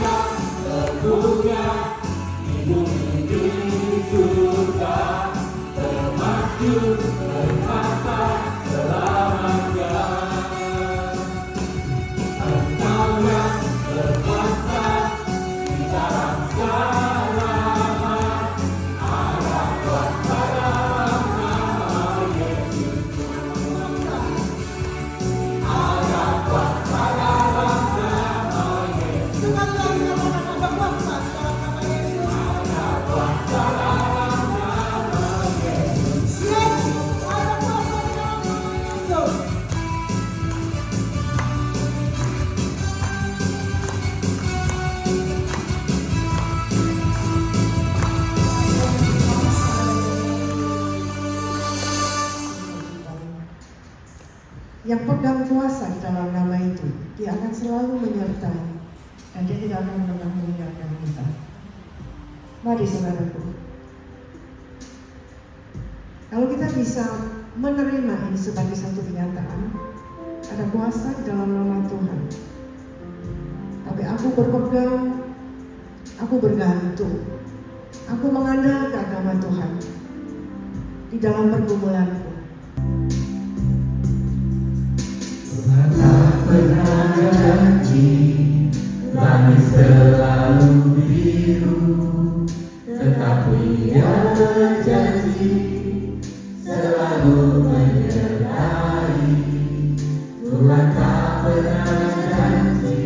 yang tentunya hidup di surga, termasyur berkata selamanya. Engkau yang berkuasa di dalam segala ada kuasa dalam nama Yesus. Ada kuasa dalam nama Yesus. Ada kuasa dalam nama Yesus. Yang pegang kuasa di dalam nama itu, dia akan selalu menyertai dan dia tidak akan pernah meninggalkan kita. Mari saudaraku, kalau kita bisa menerima ini sebagai satu kenyataan, ada kuasa di dalam nama Tuhan. Tapi aku berpegang, aku bergantung, aku mengandalkan nama Tuhan di dalam pergumulanku. Tuhan tak pernah janji langit selalu biru, tetapi Dia berjanji selalu menyertai. Tuhan tak pernah janji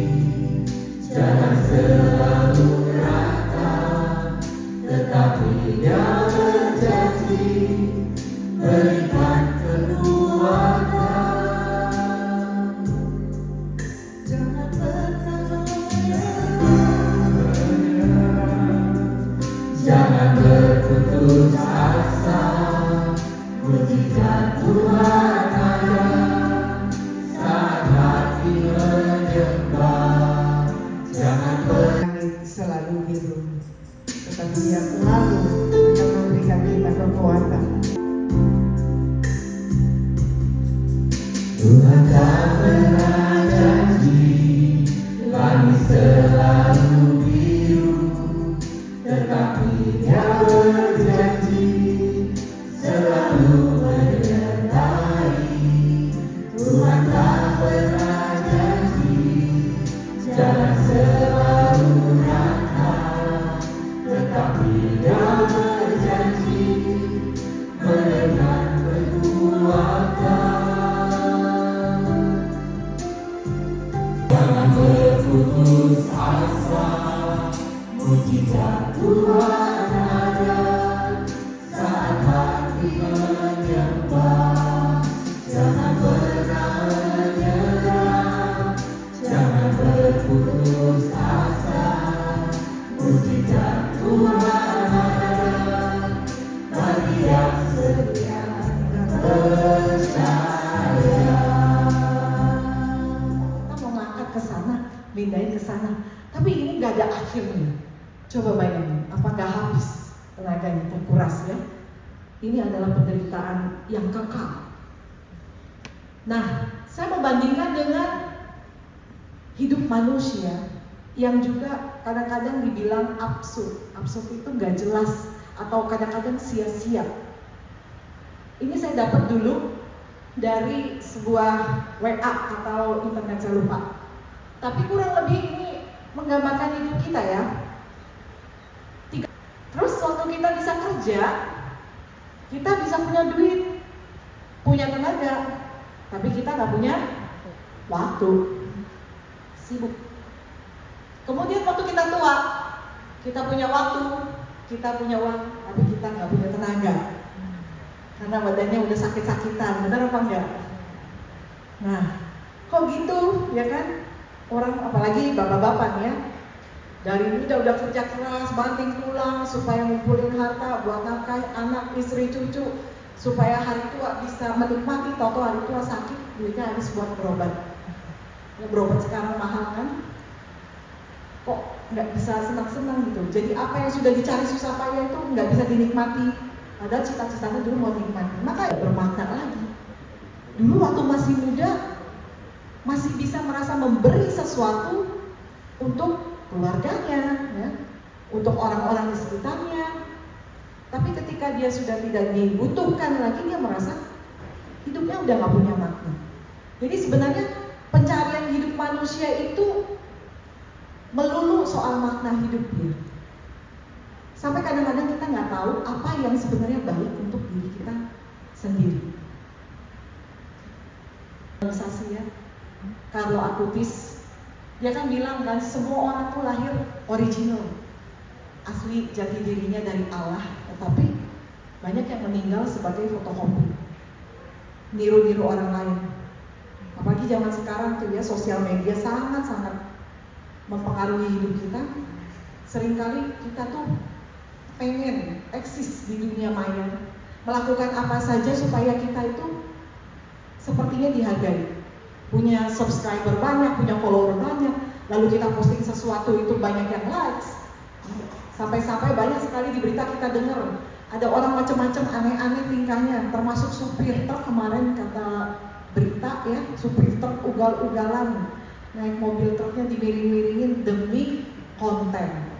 jalan selalu rata, tetapi Dia berjanji berikan kekuatan. Jangan pernah jangan berputus asa, mujizat Tuhan ada saat hati menyembah. Jangan pernah Langit selalu biru, tetapi dia selalu akan memberikan kita kekuatan. Tuhan tak pernah janji langit selalu biru, tetapi Dia berjanji selalu menyertai. Tuhan tak pernah janji jalan selalu rata, tetapi Dia berjanji memberikan kekuatan. Jangan berputus asa, mujizat Tuhan ada saat hati menyembah. Jangan pernah menyerah, jangan berputus asa, mujizat Tuhan ada bagi yang setia percaya. Kita mau ngangkat ke sana, pindahin ke sana, tapi ini nggak ada akhirnya. Coba bayangin, apa nggak habis tenaganya, terkuras ya? Ini adalah penderitaan yang kekal. Nah, saya membandingkan dengan hidup manusia yang juga kadang-kadang dibilang absurd. Absurd itu nggak jelas atau kadang-kadang sia-sia. Ini saya dapat dulu dari sebuah WA atau internet, saya lupa. Tapi kurang lebih ini menggambarkan hidup kita ya. Terus waktu kita bisa kerja, kita bisa punya duit, punya tenaga, tapi kita nggak punya waktu, sibuk. Kemudian waktu kita tua, kita punya waktu, kita punya uang, tapi kita nggak punya tenaga, karena badannya udah sakit-sakitan, benar apa enggak? Nah, kok gitu ya kan? Orang apalagi bapak-bapak nih ya, dari muda udah kerja keras, banting tulang supaya ngumpulin harta buat nafkah anak, istri, cucu, supaya hari tua bisa menikmati. Toto hari tua sakit, duitnya habis buat berobat. Ya berobat sekarang mahal kan? Kok nggak bisa senang-senang gitu? Jadi apa yang sudah dicari susah payah itu nggak bisa dinikmati. Padahal cita-citanya dulu mau nikmati. Maka ya bermakna lagi. Dulu waktu masih muda, masih bisa merasa memberi sesuatu untuk keluarganya, ya, untuk orang-orang di sekitarnya. Tapi ketika dia sudah tidak dibutuhkan lagi, dia merasa hidupnya udah gak punya makna. Jadi sebenarnya pencarian hidup manusia itu melulu soal makna hidup dia. Sampai kadang-kadang kita nggak tahu apa yang sebenarnya baik untuk diri kita sendiri. Ya, Carlo Acutis, dia kan bilang kan semua orang tuh lahir original, asli jati dirinya dari Allah, tetapi banyak yang meninggal sebagai fotokopi, niru-niru orang lain. Apalagi zaman sekarang tuh ya, sosial media sangat-sangat mempengaruhi hidup kita. Seringkali kita tuh pengen eksis di dunia maya, melakukan apa saja supaya kita itu sepertinya dihargai, punya subscriber banyak, punya follower banyak, lalu kita posting sesuatu itu banyak yang likes. Sampai-sampai banyak sekali di berita kita dengar ada orang macam-macam aneh-aneh tingkahnya, termasuk supir truk. Kemarin kata berita ya, supir truk ugal-ugalan naik mobil truknya dimiring-miringin demi konten.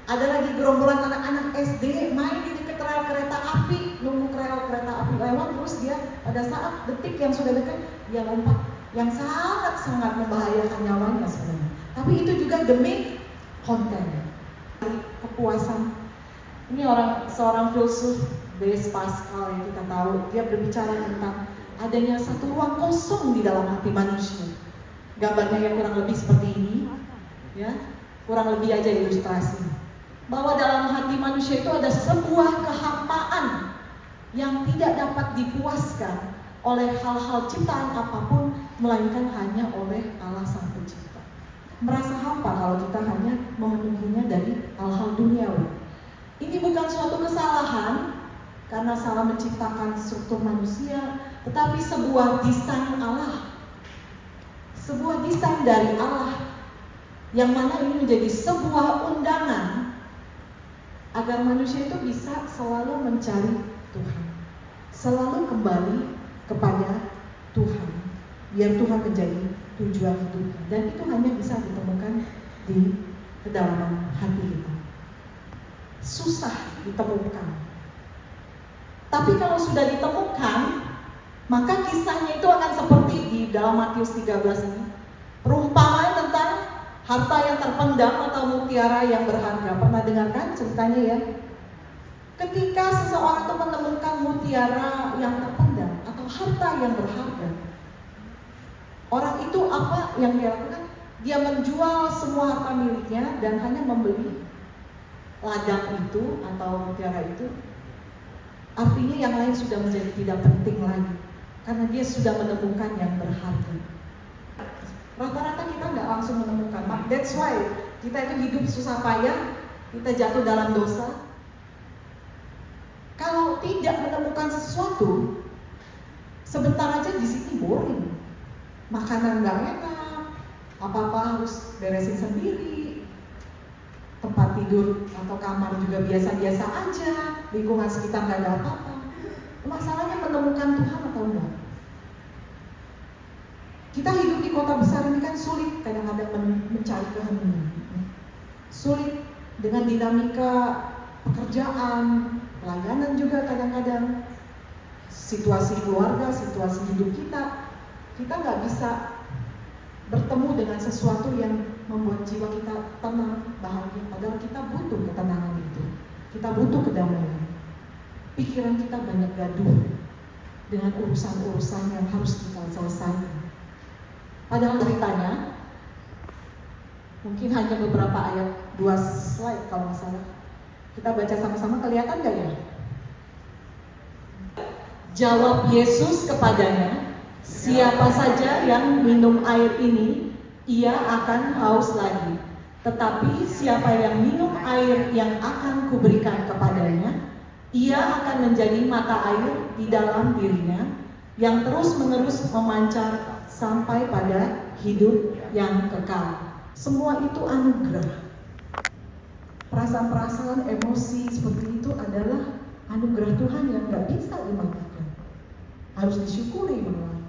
Ada lagi gerombolan anak-anak SD main di dekat rel kereta api, nunggu rel kereta api lewat, terus dia pada saat detik yang sudah dekat dia lompat, yang sangat-sangat membahayakan nyawanya sebenarnya. Tapi itu juga demi konten, kepuasan. Ini seorang filsuf Blaise Pascal yang kita tahu, dia berbicara tentang adanya satu ruang kosong di dalam hati manusia. Gambarnya yang kurang lebih seperti ini, ya, kurang lebih aja ilustrasi. Bahwa dalam hati manusia itu ada sebuah kehampaan yang tidak dapat dipuaskan oleh hal-hal ciptaan apapun, melainkan hanya oleh Allah Sang Pencipta. Merasa hampa kalau kita hanya memenuhinya dari hal-hal duniawi. Ini bukan suatu kesalahan karena salah menciptakan struktur manusia, tetapi sebuah desain Allah, sebuah desain dari Allah, yang mana ini menjadi sebuah undangan agar manusia itu bisa selalu mencari Tuhan, selalu kembali kepada Tuhan, biar Tuhan menjadi tujuan hidupnya. Dan itu hanya bisa ditemukan di kedalaman hati kita. Susah ditemukan. Tapi kalau sudah ditemukan, maka kisahnya itu akan seperti di dalam Matius 13 ini. Perumpamaan tentang harta yang terpendam atau mutiara yang berharga. Pernah dengarkan ceritanya ya? Ketika seseorang itu menemukan mutiara yang terpendam atau harta yang berharga, orang itu apa yang dia lakukan? Dia menjual semua harta miliknya dan hanya membeli ladang itu atau mutiara itu. Artinya yang lain sudah menjadi tidak penting lagi, karena dia sudah menemukan yang berharga. Rata-rata kita nggak langsung menemukan. That's why kita itu hidup susah payah, kita jatuh dalam dosa. Kalau tidak menemukan sesuatu, sebentar aja di sini boring. Makanan nggak enak, apa-apa harus beresin sendiri. Tempat tidur atau kamar juga biasa-biasa aja, lingkungan sekitar nggak ada apa-apa. Masalahnya menemukan Tuhan atau enggak? Kita hidup di kota besar ini kan sulit kadang-kadang mencari keheningan. Sulit dengan dinamika pekerjaan, pelayanan juga kadang-kadang, situasi keluarga, situasi hidup kita nggak bisa bertemu dengan sesuatu yang membuat jiwa kita tenang, bahagia. Padahal kita butuh ketenangan itu, kita butuh kedamaian. Pikiran kita banyak gaduh dengan urusan-urusan yang harus kita selesaikan. Padahal ceritanya mungkin hanya beberapa ayat, 2 slide kalau nggak salah. Kita baca sama-sama, kelihatan nggak ya? Jawab Yesus kepadanya, siapa saja yang minum air ini, ia akan haus lagi. Tetapi siapa yang minum air yang akan kuberikan kepadanya, ia akan menjadi mata air di dalam dirinya, yang terus-menerus memancar sampai pada hidup yang kekal. Semua itu anugerah. Perasaan-perasaan, emosi seperti itu adalah anugerah Tuhan yang nggak bisa dimatikan. Harus disyukuri malah.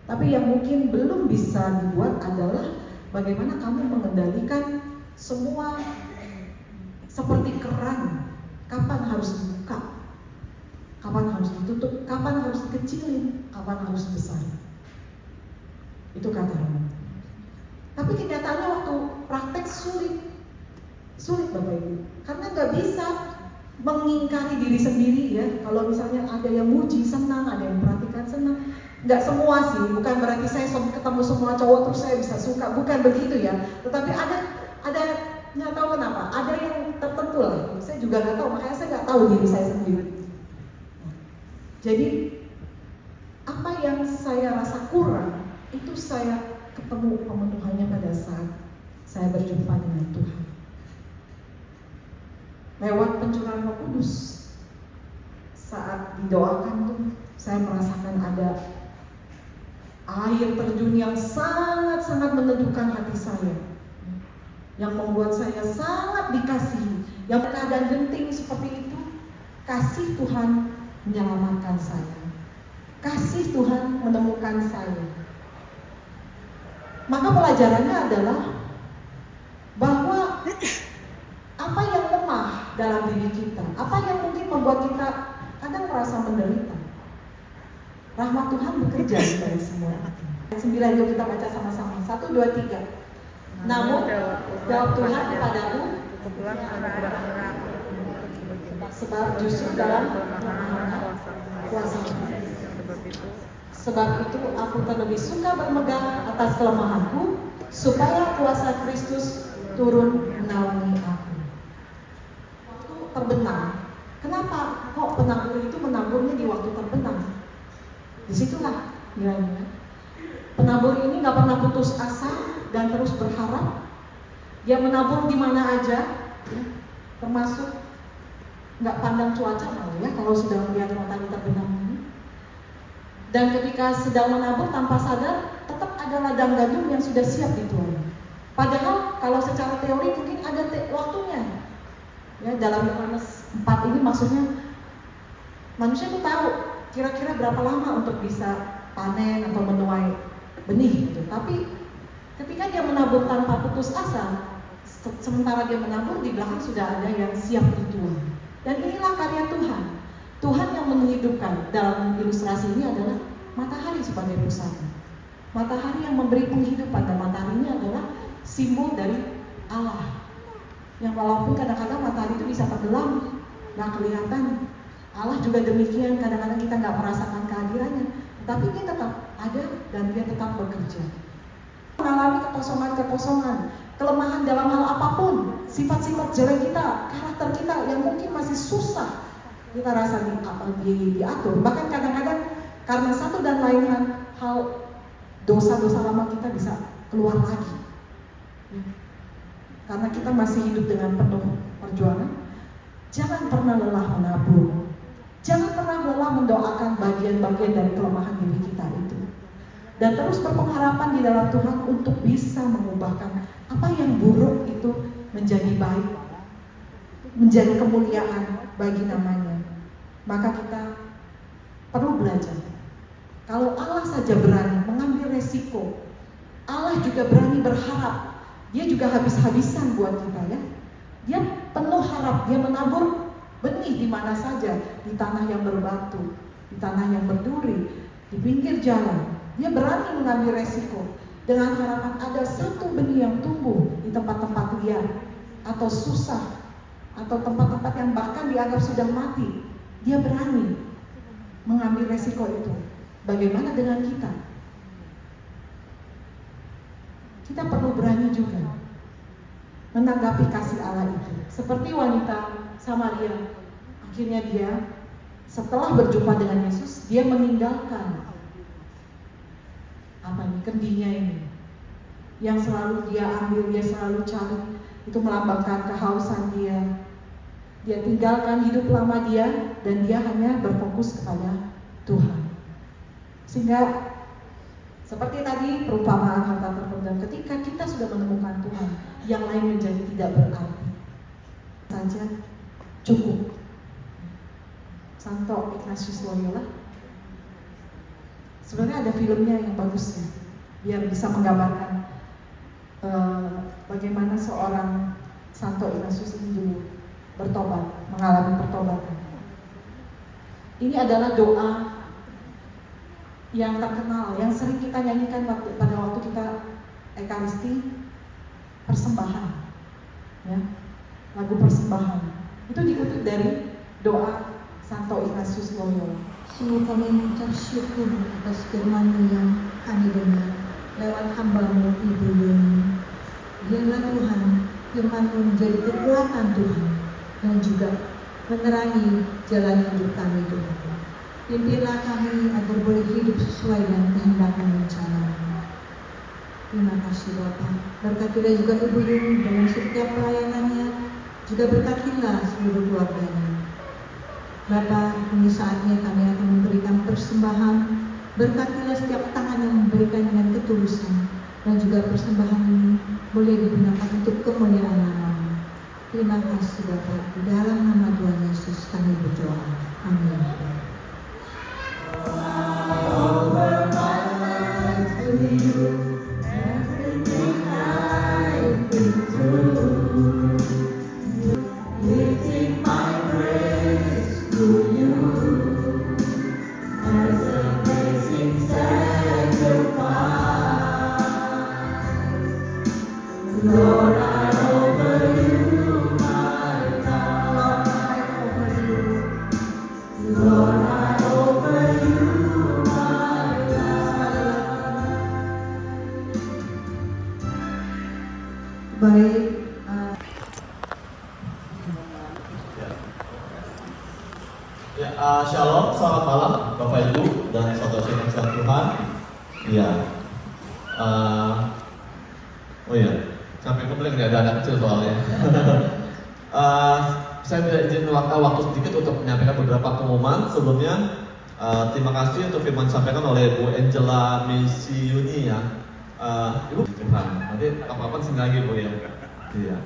Tapi yang mungkin belum bisa dibuat adalah bagaimana kamu mengendalikan semua seperti keran, kapan harus dibuka, kapan harus ditutup, kapan harus dikecilin, kapan harus besar. Itu kata Romo. Tapi kenyataannya waktu praktek sulit Bapak Ibu, karena nggak bisa mengingkari diri sendiri ya. Kalau misalnya ada yang muji senang, ada yang perhatikan senang. Nggak semua sih, bukan berarti saya ketemu semua cowok terus saya bisa suka, bukan begitu ya. Tetapi ada nggak tahu kenapa, ada yang tertentu lah. Saya juga nggak tahu, makanya saya nggak tahu diri saya sendiri. Jadi apa yang saya rasa kurang itu saya ketemu pemenuhannya pada saat saya berjumpa dengan Tuhan. Lewat pencurahan Roh Kudus, saat didoakan tuh saya merasakan ada air terjun yang sangat-sangat menentukan hati saya, yang membuat saya sangat dikasihi. Yang keadaan genting seperti itu, kasih Tuhan menyelamatkan saya, kasih Tuhan menemukan saya. Maka pelajarannya adalah bahwa apa yang lemah dalam diri kita, apa yang mungkin membuat kita kadang merasa menderita, rahmat Tuhan bekerja di balik semua. Ayat 9 yuk kita baca sama-sama. 1, 2, 3. Namun jawab Tuhan kepadamu, sebab justru dalam kuasa. Sebab itu aku terlebih suka bermegang atas kelemahanku, supaya kuasa Kristus turun menaungi aku. Waktu terbenam. Kenapa kok penabur itu menaburnya di waktu terbenam? Disitulah nilainya. Penabur ini nggak pernah putus asa dan terus berharap. Dia menabur di mana aja, ya, termasuk nggak pandang cuaca malah ya kalau sedang melihat matahari terbenam ini. Dan ketika sedang menabur tanpa sadar, tetap ada ladang gandum yang sudah siap dituai. Padahal kalau secara teori mungkin ada waktunya. Ya, dalam Yohanes 4 ini maksudnya manusia itu tahu kira-kira berapa lama untuk bisa panen atau menuai benih gitu. Tapi ketika dia menabur tanpa putus asa, sementara dia menabur di belakang sudah ada yang siap dituai. Dan inilah karya Tuhan. Tuhan yang menghidupkan. Dalam ilustrasi ini adalah matahari sebagai pusatnya. Matahari yang memberi penghidupan, dan matahari ini adalah simbol dari Allah. Yang walaupun kadang-kadang matahari itu bisa tenggelam, nggak kelihatan. Allah juga demikian, kadang-kadang kita nggak merasakan kehadirannya, tapi dia tetap ada dan dia tetap bekerja. Mengalami kekosongan-kekosongan, kelemahan dalam hal apapun, sifat-sifat jelek kita, karakter kita yang mungkin masih susah kita rasa diatur. Bahkan kadang-kadang karena satu dan lain hal dosa-dosa lama kita bisa keluar lagi. Karena kita masih hidup dengan penuh perjuangan. Jangan pernah lelah menabur. Jangan pernah lelah mendoakan bagian-bagian dari kelemahan diri kita itu. Dan terus berpengharapan di dalam Tuhan untuk bisa mengubahkan apa yang buruk itu menjadi baik, menjadi kemuliaan bagi namanya. Maka kita perlu belajar. Kalau Allah saja berani mengambil resiko, Allah juga berani berharap. Dia juga habis-habisan buat kita ya. Dia penuh harap, dia menabur benih di mana saja, di tanah yang berbatu, di tanah yang berduri, di pinggir jalan. Dia berani mengambil resiko dengan harapan ada satu benih yang tumbuh di tempat-tempat liar atau susah atau tempat-tempat yang bahkan dianggap sudah mati. Dia berani mengambil resiko itu. Bagaimana dengan kita? Kita perlu berani juga menanggapi kasih Allah itu. Seperti wanita Samaria, akhirnya dia setelah berjumpa dengan Yesus, dia meninggalkan kendinya ini yang selalu dia ambil, dia selalu cari, itu melambangkan kehausan dia. Dia tinggalkan hidup lama dia dan dia hanya berfokus kepada Tuhan. Sehingga seperti tadi perumpamaan harta terpendam, ketika kita sudah menemukan Tuhan, yang lain menjadi tidak berarti saja cukup. Santo Ignatius Loyola, sebenarnya ada filmnya yang bagus ya, biar bisa menggambarkan bagaimana seorang Santo Ignatius ini dulu bertobat, mengalami pertobatan. Ini adalah doa yang terkenal, yang sering kita nyanyikan pada waktu kita Ekaristi, persembahan, ya, lagu persembahan. Itu dikutip dari doa Santo Ignatius Loyola. Sungguh kami mengucap syukur atas firman-Mu yang kami dengar lewat hamba-Mu Ibu Yuni. Biarlah Tuhan, firman-Mu menjadi kekuatan Tuhan dan juga menerangi jalan hidup kami Tuhan. Pimpinlah kami agar boleh hidup sesuai dengan kehendak-Mu rencana-Mu. Terima kasih Bapak. Berkatilah juga Ibu Yuni dengan setiap pelayanannya, juga berkatilah seluruh keluarganya. Bapak, ini saatnya kami akan memberikan persembahan. Berkatilah setiap tangan yang memberikan dengan ketulusan, dan juga persembahan ini boleh digunakan untuk kemuliaan nama-Mu. Terima kasih Bapak. Di dalam nama Tuhan Yesus kami berdoa. Amin. Baik, Shalom, selamat malam Bapak Ibu dan saudara-saudara sekalian Tuhan. Iya. Oh iya, sampai kembali nggak ada anak kecil soalnya. Saya tidak izin waktu sedikit untuk menyampaikan beberapa pengumuman. Sebelumnya, terima kasih untuk firman disampaikan oleh Bu Angela Misiuni ya. Ibu Tuhan, nanti apa-apa sini lagi Bu ya. Iya.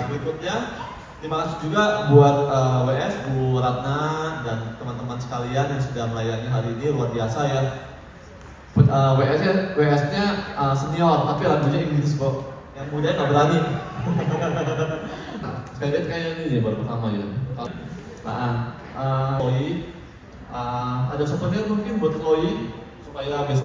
Berikutnya, terima kasih juga buat WS, Bu Ratna dan teman-teman sekalian yang sudah melayani hari ini, luar biasa ya. WS-nya senior, tapi lagunya Inggris kok. Yang muda nggak berani. Saya lihat kayaknya ini baru pertama ya. Chloe, ada souvenir mungkin buat Chloe supaya besok